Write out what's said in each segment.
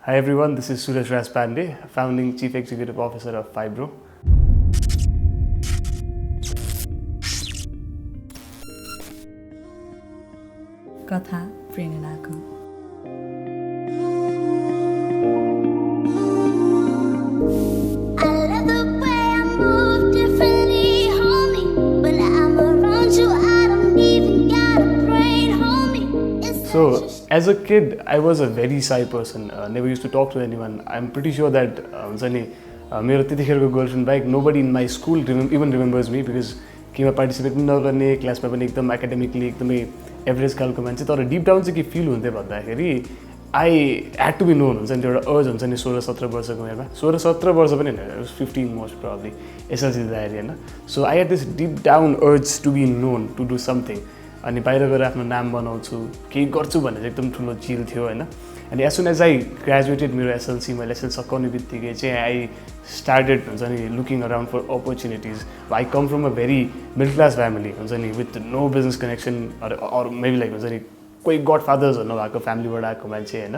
Hi everyone, this is Suresh Ras Pandey, founding Chief Executive Officer of Fibro. कथा प्रेरणाको So, as a kid, I was a very shy person. Never used to talk to anyone. I'm pretty sure that मेरो त्यतिखेरको girlfriend बाहेक nobody in my school even remembers me because केमा participate पनि नगर्ने, क्लासमा पनि एकदम एकाडेमिकली एकदमै एभरेज खालको मान्छे. तर डिप डाउन चाहिँ के फिल हुन्थ्यो भन्दाखेरि I had to be known हुन्छ नि, एउटा अर्ज हुन्छ नि 16-17 वर्षको उमेरमा. 16-17 वर्ष पनि होइन, 15 मोस्ट प्रब्ली एसएलसी दिँदाखेरि होइन. So I had this deep down urge to be known, to do something. अनि बाहिर गएर आफ्नो नाम बनाउँछु, केही गर्छु भन्ने चाहिँ एकदम ठुलो चिल थियो होइन. अनि as soon as I graduated मेरो एसएलसी, मैले एसएलसी सकाउने बित्तिकै चाहिँ आई स्टार्टेड हुन्छ नि looking around for opportunities. I come from a very middle class family हुन्छ नि, विथ नो बिजनेस कनेक्सन अरू मेबी लाइक हुन्छ नि कोही गड फादर्सहरू नभएको फ्यामिलीबाट आएको मान्छे होइन.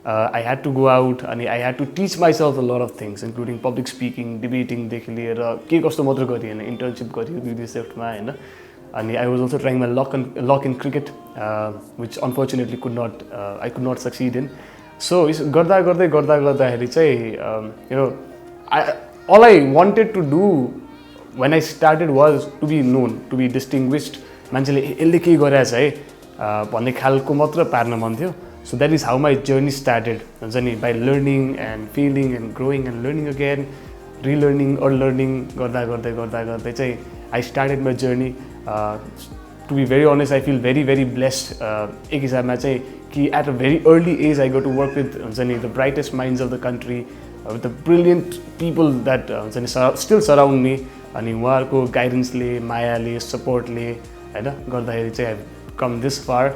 I had to go out अनि I had to teach myself a lot of things including public speaking, डिबेटिङदेखि लिएर के कस्तो मात्र गरेँ होइन. इन्टर्नसिप गरेँ युनिसेफ्टमा होइन. अनि I was also trying my luck in cricket which unfortunately I could not succeed in. So गर्दाखेरि चाहिँ all I wanted to do when I started was to be known, to be distinguished. मान्छेले यसले के गरेछ है भन्ने खालको मात्र पार्न मन थियो. So that is how my journey started हुन्छ नि, by learning and feeling and growing and learning again, relearning learning गर्दै चाहिँ I started my journey. To be very honest I feel very very blessed एक हिसाबमा चाहिँ कि at a very early age I go to work with हुन्छ नि the brightest minds of the country, with the brilliant people that हुन्छ नि still surround me. अनि उहाँहरूको गाइडेन्सले, मायाले, सपोर्टले होइन गर्दाखेरि चाहिँ I come this far.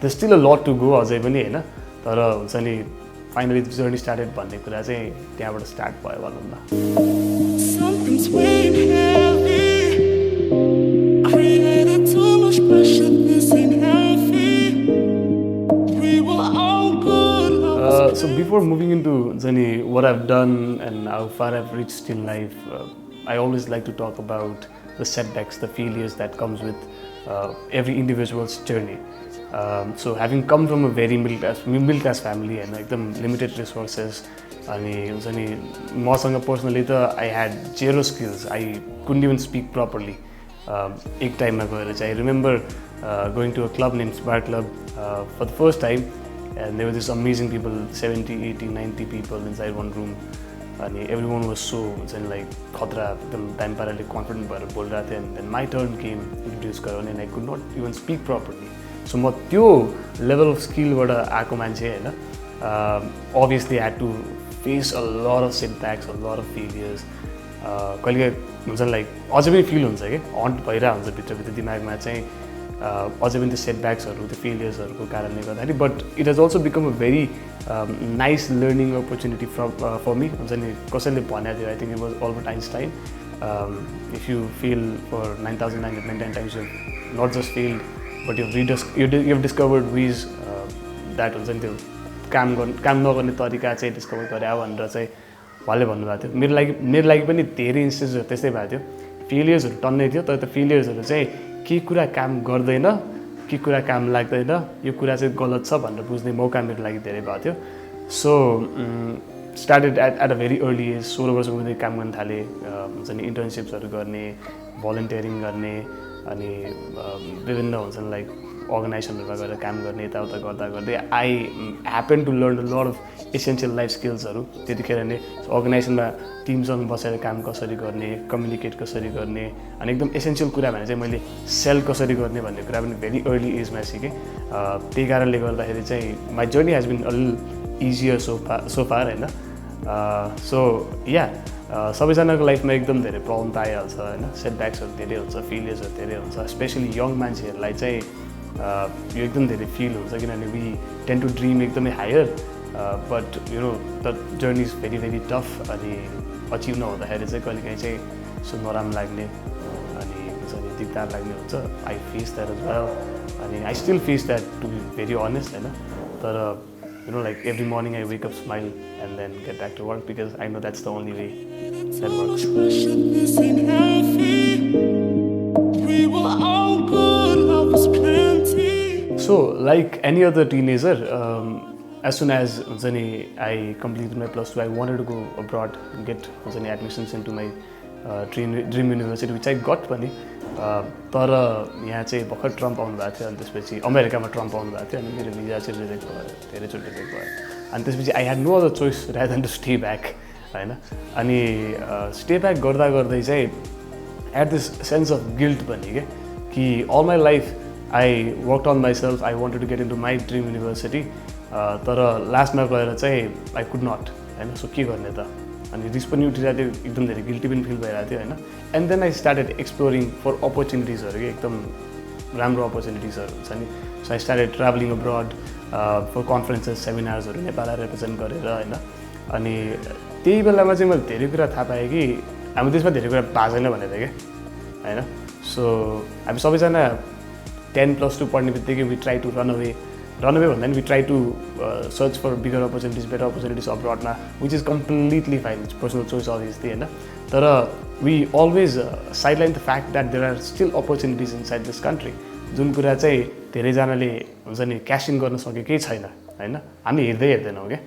The still a lot to go अझै पनि होइन. तर हुन्छ नि फाइनली जर्नी स्टार्टेड भन्ने कुरा चाहिँ त्यहाँबाट स्टार्ट भयो भनौँ न. So before moving into what I've done and how far I've reached in life, I always like to talk about the setbacks, the failures that comes with every individual's journey. So having come from a very middle class family and एकदम limited resources, अनि हुन्छ नि मसँग personally त I had zero skills. I couldn't even speak properly. एक टाइममा गएर चाहिँ I remember going to a club named Spark Club for the first time. And there were these amazing people, 70, 80, 90 people inside one room. And everyone was so like khatra, एकदम time पाराले confident भएर बोलिरहेको थिएँ. And then my turn came introduce गराउने and I could not even speak properly. So म त्यो level of स्किलबाट आएको मान्छे होइन. Obviously I had to face a lot of setbacks, a lot of failures. कहिले हुन्छ लाइक अझै पनि फिल हुन्छ कि हन्ट भइरहेको हुन्छ भित्रभित्र दिमागमा चाहिँ अझै पनि त्यो सेटब्याक्सहरू, त्यो फेलियर्सहरूको कारणले गर्दाखेरि. But it has also become a very nice learning opportunity for me. हुन्छ नि कसैले भनेको थियो, I think it was Albert Einstein, if you fail for 9,999 times you not just failed but you have discovered which that हुन्छ नि त्यो काम नगर्ने तरिका चाहिँ डिस्कभर गरे भनेर चाहिँ उहाँले भन्नुभएको थियो. मेरो लागि पनि धेरै इन्स्टेन्सहरू त्यस्तै भएको थियो. फेलियर्सहरू टन्नै थियो, तर त्यो फेलियर्सहरू चाहिँ के कुरा काम गर्दैन, के कुरा काम लाग्दैन, यो कुरा चाहिँ गलत छ भनेर बुझ्ने मौका मेरो लागि धेरै भएको थियो. So started at a very early age. 16 वर्षको हुँदै काम गर्न थालेँ. हुन्छ नि इन्टर्नसिप्सहरू गर्ने, भलन्टियरिङ गर्ने, अनि विभिन्न हुन्छ नि लाइक अर्गनाइजेसनहरूमा गएर काम गर्ने, यताउता गर्दै I happen to learn a lot of essential life स्किल्सहरू त्यतिखेर नै. अर्गनाइजेसनमा टिमसँग बसेर काम कसरी गर्ने, कम्युनिकेट कसरी गर्ने, अनि एकदम एसेन्सियल कुरा भने चाहिँ मैले सेल कसरी गर्ने भन्ने कुरा पनि भेरी अर्ली एजमा सिकेँ. त्यही कारणले गर्दाखेरि चाहिँ my journey has been a little easier so far होइन. सो या सबैजनाको लाइफमा एकदम धेरै प्रब्लम त आइहाल्छ होइन. सेटब्याक्सहरू धेरै हुन्छ, फेलियर्सहरू धेरै हुन्छ. स्पेसली यङ मान्छेहरूलाई चाहिँ यो एकदम धेरै फिल हुन्छ किनभने वी टेन टु ड्रिम एकदमै हायर, but you know the journey is very very tough. अनि अचिभ नहुँदाखेरि चाहिँ कहिलेकाहीँ चाहिँ सो नराम्रो लाग्ने अनि हुन्छ नि दिगदार लाग्ने हुन्छ. I face that as well. अनि I still face that to be very honest होइन. तर like every morning I wake up, smile, and then get back to work because I know that's the only way that works. This ain't healthy. We were all good, love was plenty. So, like any other teenager, as soon as I completed my +2, I wanted to go abroad and get admissions into my dream university, which I got पनि तर यहाँ चाहिँ भर्खर Trump आउनु भएको थियो अनि त्यसपछि अमेरिकामा ट्रम्प आउनु भएको थियो अनि मेरो भिजा चाहिँ रिजेक्ट भयो, धेरैचोटि रिजेक्ट भयो अनि त्यसपछि I had no other choice rather than to stay back हैन अनि स्टे ब्याक गर्दा गर्दै चाहिँ at this sense of guilt पनि के कि all my life I worked on myself, I wanted to get into my dream university तर लास्टमा गएर चाहिँ आई कुड नट हैन सो के गर्ने त अनि रिस पनि उठिरहेको थियो, एकदम धेरै गिल्टी पनि फिल भइरहेको थियो होइन and then I started exploring for अपर्च्युनिटिजहरू कि एकदम राम्रो अपर्च्युनिटिजहरू हुन्छ नि so I started travelling abroad for conferences सेमिनार्सहरू नेपाललाई रिप्रेजेन्ट गरेर होइन अनि त्यही बेलामा चाहिँ मैले धेरै कुरा थाहा पाएँ कि हाम्रो देशमा धेरै कुरा भएको छैन भनेर क्या होइन सो हामी सबैजना 10+2 पढ्ने बित्तिकै we try to run away भन्दा नि we try to search for bigger opportunities better opportunities अब्रडमा which is completely fine, it's personal choice obviously होइन तर we always sideline the fact that there are still opportunities inside this country जुन कुरा चाहिँ धेरैजनाले हुन्छ नि cash in गर्न सकेकै छैन होइन हामी हेर्दैनौँ क्या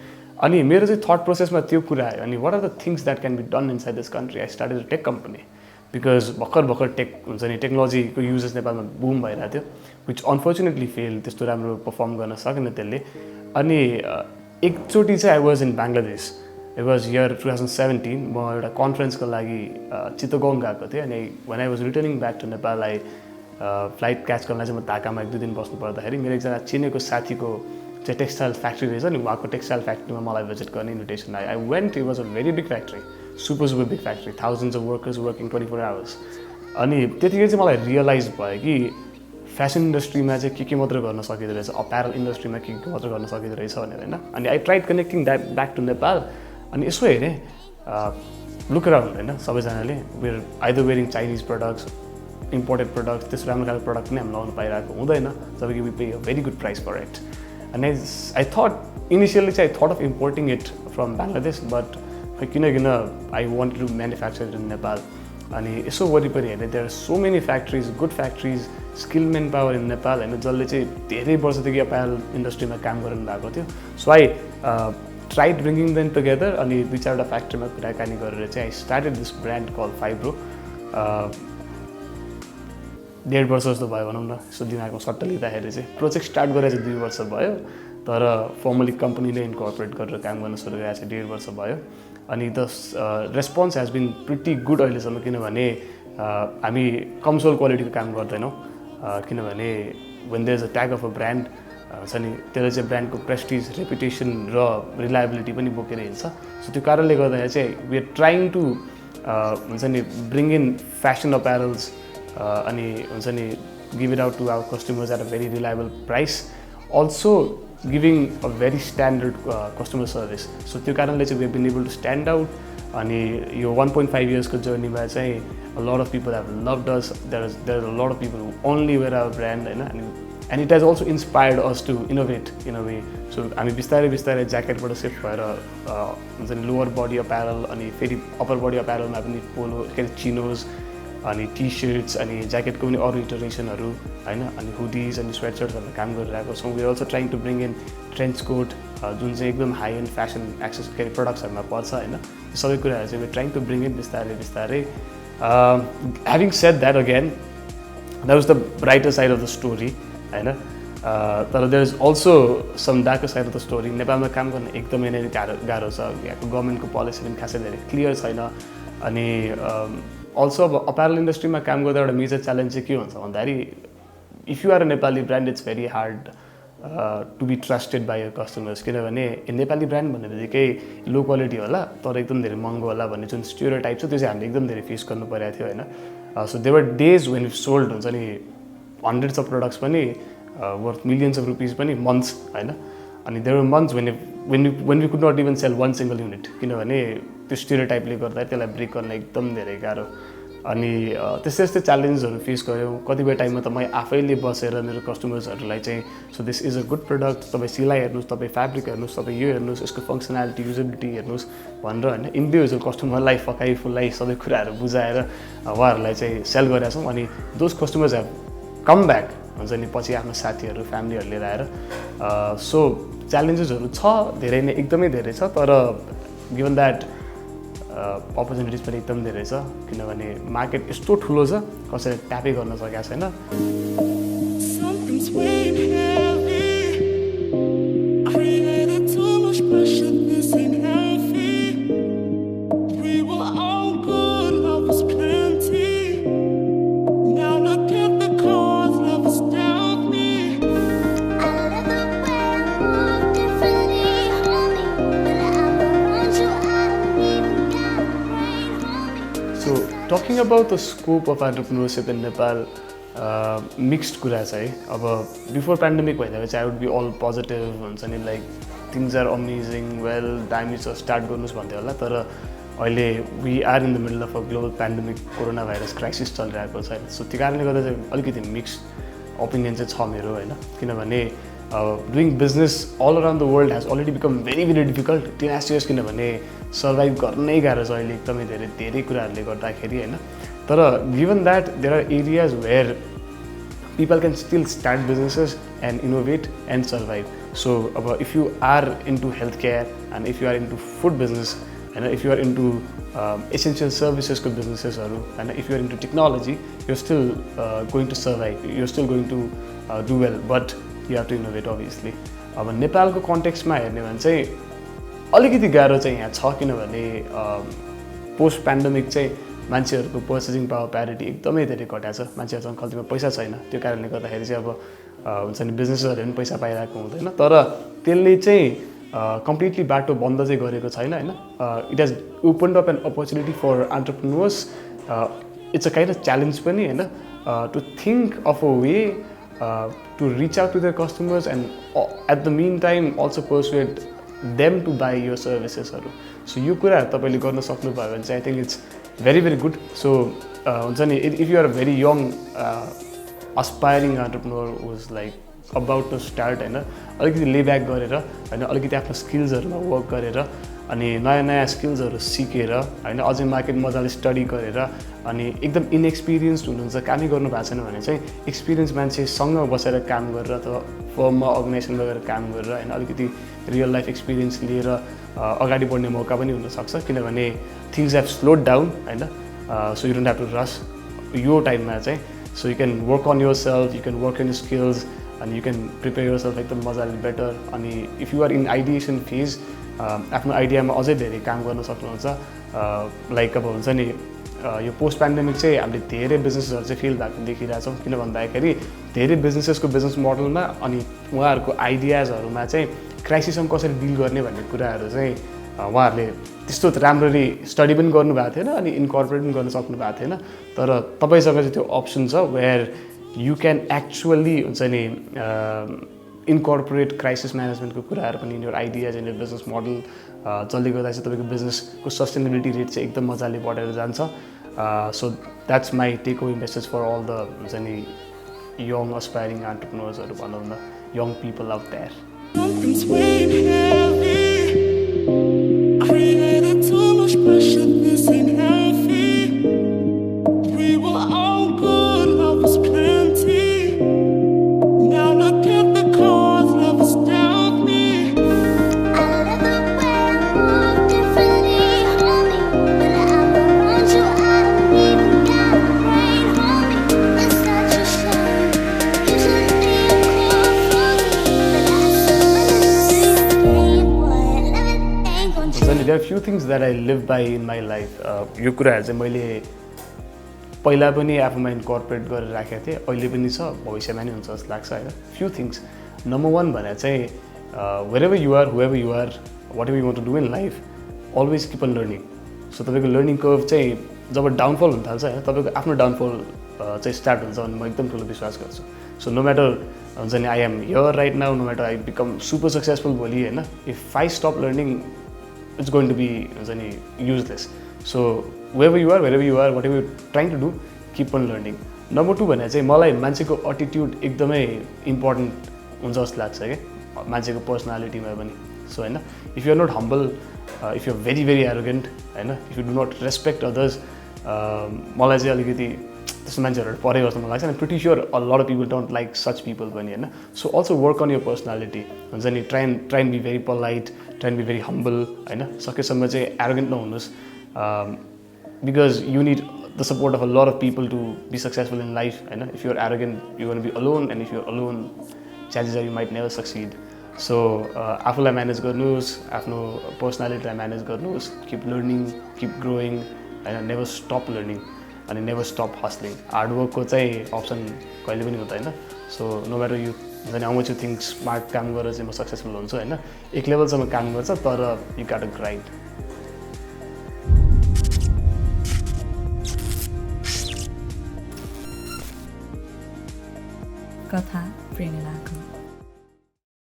अनि मेरो चाहिँ थट प्रोसेसमा त्यो कुरा आयो अनि what are the things that can be done inside this country I started a tech company because भर्खर टेक हुन्छ नि टेक्नोलोजीको युजेस नेपालमा बुम भइरहेको थियो विच अनफर्चुनेटली फेल, त्यस्तो राम्रो पर्फर्म गर्न सकेन त्यसले अनि एकचोटि चाहिँ I was in Bangladesh, it was year 2017 म एउटा कन्फरेन्सको लागि चित्तगोङ गएको थिएँ अनि when I was returning back to Nepal I flight catch गर्नलाई चाहिँ म ढाकामा 1-2 दिन बस्नु पर्दाखेरि मेरो एकजना चिनेको साथीको चाहिँ टेक्सटाइल फ्याक्ट्री रहेछ नि उहाँको टेक्सटाइल फ्याक्ट्रीमा मलाई भिजिट गर्ने इन्भिटेसन आयो I went, it was a very big factory, super big factory, thousands of workers working 24 hours अनि त्यतिकै चाहिँ मलाई रियलाइज भयो कि फेसन इन्डस्ट्रीमा चाहिँ के मात्र गर्न सकिँदो रहेछ, अप्यारल इन्डस्ट्रीमा के मात्र गर्न सकिँदो रहेछ भनेर होइन अनि I tried connecting that back to Nepal अनि यसो हेरेँ लुक अराउन्ड होइन सबैजनाले were either wearing Chinese products, imported products, त्यस्तो राम्रो खालको प्रडक्ट पनि हामी लगाउनु पाइरहेको हुँदैन जबकि we pay a very good price for it अनि आई थट इनिसियली चाहिँ I thought of importing it from Bangladesh but किन I want to manufacture in Nepal अनि यसो वरिपरि हेर्ने there are so many factories, good factories, skill manpower in Nepal होइन जसले चाहिँ धेरै वर्षदेखि अप्यारल इन्डस्ट्रीमा काम गर्नु भएको थियो so I tried bringing them together अनि 2-4वटा फ्याक्ट्रीमा कुराकानी गरेर चाहिँ I started this brand call Fibro 1.5 वर्ष जस्तो भयो भनौँ न यसो दिमागमा सट्ट लिँदाखेरि चाहिँ प्रोजेक्ट स्टार्ट गरेर चाहिँ 2 वर्ष भयो तर फर्मली कम्पनीले इन्कर्पोरेट गरेर काम गर्न सुरु गरेर चाहिँ 1.5 वर्ष भयो अनि the response has been pretty good अहिलेसम्म किनभने हामी कमसोल क्वालिटीको काम गर्दैनौँ किनभने when there is a tag of a brand हुन्छ नि त्यसले चाहिँ ब्रान्डको प्रेस्टिज, रेपुटेसन र रिलायबिलिटी पनि बोकेर हिँड्छ सो त्यो कारणले गर्दाखेरि चाहिँ वी आर ट्राइङ टु हुन्छ नि ब्रिङ इन फ्यासन अप्यारल्स अनि हुन्छ नि give it out to our customers at a very reliable price also giving a very standard customer service so त्यो कारणले चाहिँ we have been able to stand out अनि यो 1.5 इयर्सको जर्नीमा चाहिँ a lot of people have loved us, there are a lot of people who only wear our brand होइन अनि and it has also inspired us to innovate in a way so हामी बिस्तारै ज्याकेटबाट shift भएर हुन्छ नि lower body अप्यारल अनि फेरि upper body अप्यारलमा पनि पोलो के अरे चिनोज अनि टी सर्ट्स अनि ज्याकेटको पनि अरू इटरेसनहरू होइन अनि हुडिज अनि स्वेट सर्ट्सहरू काम गरिरहेको छौँ we also trying to bring in trench coat जुन चाहिँ एकदम हाई एन्ड फेसन एक्सेस के अरे प्रडक्ट्सहरूमा पर्छ होइन त्यो सबै कुराहरू चाहिँ we trying to bring in बिस्तारै having said that again that was the brighter side of the story होइन तर there is also some darker side of the story नेपालमा काम गर्न एकदमै नै गाह्रो छ यहाँको गभर्मेन्टको पोलिसी पनि खासै धेरै क्लियर छैन अनि अल्सो अब अप्यारल इन्डस्ट्रीमा काम गर्दा एउटा मेजर च्यालेन्ज चाहिँ के हुन्छ भन्दाखेरि if you are a Nepali brand it's very hard to be trusted by your customers किनभने नेपाली ब्रान्ड भन्ने बित्तिकै लो क्वालिटी होला तर एकदम धेरै महँगो होला भन्ने जुन स्टिरियोटाइप छ त्यो चाहिँ हामीले एकदम धेरै फेस गर्नु परेको थियो होइन so there were days when you sold हुन्छ नि हन्ड्रेड्स अफ प्रडक्ट्स पनि वर्थ मिलियन्स अफ रुपिज पनि मन्थ्स होइन अनि there were months when we could not even sell 1 single unit किनभने त्यो स्टिरियोटाइपले गर्दा त्यसलाई ब्रेक गर्न एकदम धेरै गाह्रो अनि त्यस्तै त्यस्तै च्यालेन्जेसहरू फेस गऱ्यौँ कतिपय टाइममा त म आफैले बसेर मेरो कस्टमर्सहरूलाई चाहिँ so this is a good product तपाईँ सिलाइ हेर्नुहोस् तपाईँ फ्याब्रिक हेर्नुहोस् तपाईँ यो हेर्नुहोस् यसको फङ्सनालिटी युजेबिलिटी हेर्नुहोस् भनेर होइन इन्डिभिजुअल कस्टमरलाई फकाइ फुल्लाई सबै कुराहरू बुझाएर उहाँहरूलाई चाहिँ सेल गरेका छौँ अनि those customers have come back हुन्छ नि पछि आफ्नो साथीहरू फ्यामिलीहरू लिएर आएर सो च्यालेन्जेसहरू छ धेरै नै एकदमै धेरै छ तर गिभन द्याट अपर्च्युनिटिज पनि एकदम धेरै छ किनभने मार्केट यस्तो ठुलो छ कसैले ट्यापै गर्न सकेको छैन Something's weighing heavy. Created too much pressure, this ain't healthy. We were all good, love was plenty. Now look at the cause, love has down me. I love the way I move differently, homie. But I'm the one you I don't even got a brain, homie. So talking about the scope of entrepreneurship in Nepal, mixed कुरा छ है अब before pandemic भइदिएको चाहिँ I would be all positive हुन्छ नि like things are amazing well दामी छ स्टार्ट गर्नुहोस् भन्थ्यो होला तर अहिले we are in the middle of a global pandemic coronavirus crisis चलिरहेको छ सो त्यो कारणले गर्दा चाहिँ अलिकति मिक्स्ड ओपिनियन चाहिँ छ मेरो होइन किनभने doing business all around the world has already become very very difficult tenacious किनभने सर्भाइभ गर्नै गाह्रो छ अहिले एकदमै धेरै कुराहरूले गर्दाखेरि होइन तर given that there are areas where people can still start businesses and innovate and survive. So if you are into healthcare and if you are into food business and if you are into essential services businesses and if you are into technology, you're still going to survive, you're still going to do well, but you have to innovate obviously. अब नेपालको कन्टेक्स्टमा हेर्ने भने चाहिँ अलिकति गाह्रो चाहिँ यहाँ छ किनभने पोस्ट पेन्डेमिक चाहिँ मान्छेहरूको पर्चेसिङ पावर प्यारिटी एकदमै धेरै घटाएको छ मान्छेहरूसँग कल्तीमा पैसा छैन त्यो कारणले गर्दाखेरि चाहिँ अब हुन्छ नि बिजनेसहरूले पनि पैसा पाइरहेको हुँदैन तर त्यसले चाहिँ कम्प्लिटली बाटो बन्द चाहिँ गरेको छैन होइन it has opened up an opportunity for entrepreneurs it's a kind of challenge पनि होइन to think of a way to reach out to their customers and at the mean time also persuade them to buy यो सर्भिसेसहरू so यो कुराहरू तपाईँले गर्न सक्नुभयो भने चाहिँ I think it's very very good so हुन्छ नि if you are a very young aspiring entrepreneur who is like about to start हैन अलिकति ले ब्याक गरेर हैन अलिकति आफ्नो स्किल्सहरुमा वर्क गरेर अनि नयाँ नयाँ स्किल्सहरु सिकेर हैन अझै मार्केट मजाले स्टडी गरेर अनि एकदम इनएक्सपिरियन्स्ड हुनुहुन्छ कामै गर्नु भएको छैन भने चाहिँ एक्सपिरियन्स मान्छेसँग बसेर काम गरेर अथवा फर्ममा अर्गनाइजेसनमा गएर काम गरेर हैन अलिकति रियल लाइफ एक्सपिरियन्स लिएर अगाडि बढ्ने मौका पनि हुन सक्छ किनभने थिङ्स हेभ स्लोड डाउन हैन so you don't have to rush यो टाइममा चाहिँ so you can work on yourself you can work on your skills अनि you can prepare yourself एकदम मजाले बेटर अनि if you are in ideation phase आफ्नो आइडियामा अझै धेरै काम गर्न सक्नुहुन्छ लाइक अब हुन्छ नि यो पोस्ट पेन्डेमिक चाहिँ हामीले धेरै बिजनेसहरू चाहिँ फेल भएको देखिरहेछौँ किन भन्दाखेरि धेरै बिजनेसेसको बिजनेस मोडलमा अनि उहाँहरूको आइडियाजहरूमा चाहिँ क्राइसिससँग कसरी डिल गर्ने भन्ने कुराहरू चाहिँ उहाँहरूले त्यस्तो राम्ररी स्टडी पनि गर्नुभएको थिएन अनि इन्कर्पोरेट पनि गर्न सक्नु भएको थिएन तर तपाईँसँग चाहिँ त्यो अप्सन छ वेयर यु क्यान एक्चुअली हुन्छ नि इन्कर्पोरेट क्राइसिस म्यानेजमेन्टको कुराहरू पनि यो आइडियाज एन्ड बिजनेस मोडल जसले गर्दा चाहिँ तपाईँको बिजनेसको सस्टेनेबिलिटी रेट चाहिँ एकदम मजाले बढेर जान्छ so that's my takeaway message for all the हुन्छ नि यङ अस्पायरिङ एन्टरप्रेन्योर्सहरू भनौँ न young people out there Something's weighing heavy. Created too much pressure, this ain't healthy. We were all good, love was plenty. Now look at the cause, love has down me. I love the way I move differently, homie. But I'm the one you I don't even got a brain, homie. It's such a shame. You should be a cool foodie. But I still wanna see you pay, boy. Everything gon' there are few things that I live by in my life. यो कुराहरू चाहिँ मैले पहिला पनि आफूमा incorporate गरेर राखेको थिएँ अहिले पनि छ भविष्यमा नि हुन्छ जस्तो लाग्छ होइन फ्यु थिङ्स नम्बर वान भने चाहिँ wherever you are, whoever you are, whatever you want to do in life, always keep on learning. So तपाईँको लर्निङ कर्भ चाहिँ जब डाउनफल हुन थाल्छ होइन तपाईँको आफ्नो डाउनफल चाहिँ स्टार्ट हुन्छ भने म एकदम ठुलो विश्वास गर्छु सो नो म्याटर हुन्छ नि I am here right now no matter I become super successful भोलि होइन if I stop learning it's going to be हुन्छ नि useless so wherever you are, whatever you're trying to do, keep on learning. Number 2 भने चाहिँ मलाई मान्छेको attitude एकदमै important हुन्छ जस्तो लाग्छ क्या मान्छेको पर्सनालिटीमा पनि. सो होइन, if you are not humble, if you are very very arrogant होइन, if you do not respect others, मलाई चाहिँ अलिकति त्यस्तो मान्छेहरू परेको जस्तो मलाई लाग्छ. And pretty sure a lot of people don't like such people पनि होइन. So also work on your personality हुन्छ नि. Try and be very polite, try and be very humble होइन. सकेसम्म चाहिँ एरोगेन्ट नहुनुहोस्, because you need the support of a lot of people to be successful in life. If you're arrogant, you're going to be alone, and if you're alone, chances are you might never succeed. So, आफूलाई manage गर्नुहोस्, आफ्नो पर्सनालिटीलाई manage गर्नुहोस्, keep learning, keep growing, and never stop learning, and never stop hustling. हार्डवर्कको चाहिँ option कहिले पनि हुँदैन. So no matter you how much you think smart काम गरेर चाहिँ म सक्सेसफुल हुन्छु होइन. एक लेभलसम्म काम गर्छ, तर यु गट अ ग्राइन्ड. कथा प्रेरणाको